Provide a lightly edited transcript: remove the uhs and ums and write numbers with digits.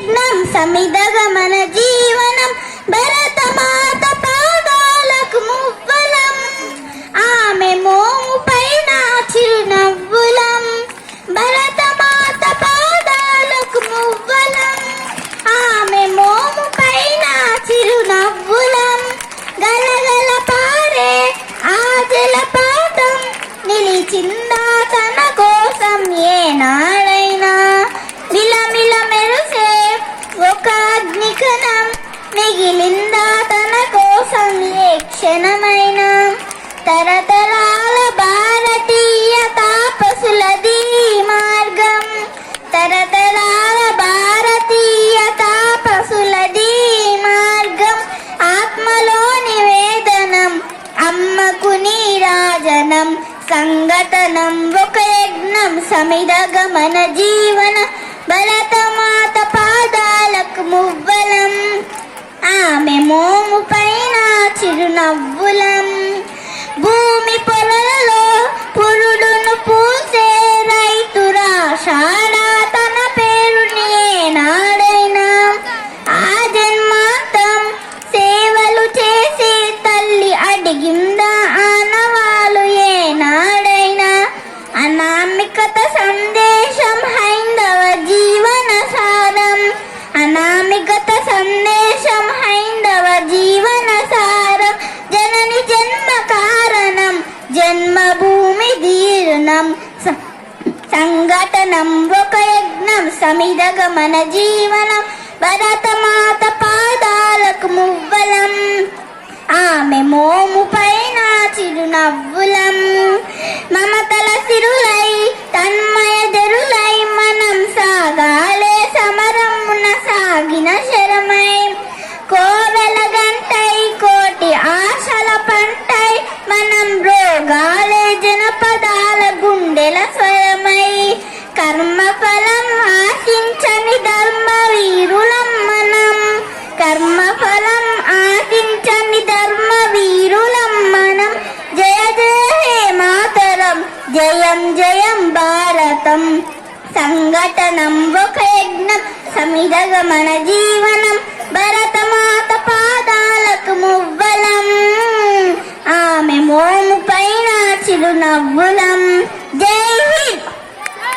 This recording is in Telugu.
యజ్ఞం సమిదగమన జీవనం భరతమాత పాదాలకు మువ్వలం ఆమె మోము పైన చిరునవ్వులం భరతమాత పాదాలకు మువ్వలం ఆమె మోము పైన చిరునవ్వులం గలగల పారే ఆ జలపాతం నిలిచిందా తన కోసం ఏనాడైనా మిలమిల మెరుసే ఒక అగ్నికణం మిగిలిందా తన కోసం ఏ క్షణమైనా తరతరాల భారతీయ తాపసులది మార్గం తరతరాల భారతీయ తాపసులది మార్గం ఆత్మలో నివేదనం అమ్మకు నీరాజనం సంఘటనం ఒక యజ్ఞం సమిదగమన జీవన భరతమాత పాదాలకు మువ్వలం ఆమె మోము పైన చిరునవ్వులం భూమి పొరలలో పురుడును పూసే రైతురాషాఢ తన పేరుని ఏనాడైనా ఆ జన్మాంతం సేవలు చేసి తల్లి అడిగిందా ఆనవాలు ఏనాడైనా అనామికత సందేశం హైందవ జీవన సారం అనామికత సందేశం హైందవ జీవన సారం జనని జన్మ కారణం జన్మభూమి దీర్ణం సంఘటనం ఒక యజ్ఞం సమిదగమన జీవనం భరతమాత పాదాలకు మువ్వలం ఆమె మోము పైన చిరునవ్వులం మమతల సిరులై తన్మయ జరులై మనం సాగాలే సమరమున సాగిన శరమై కోవెల గంటై కోటి ఆశల పంటై మనం రోగాలే జనపదాల గుండెల స్వరమై కర్మఫలం ఆశించని ధర్మ వీరులం మనం కర్మఫలం ఆశించని ధర్మ వీరులం మనం జయ జయ హే మాతరం జయం జయం భారతం సంఘటనం ఒక యజ్ఞం సమిదగమన జీవనం భరతమాత పాదాలకు మువ్వలం ఆమె మోము పైన చిరునవ్వులం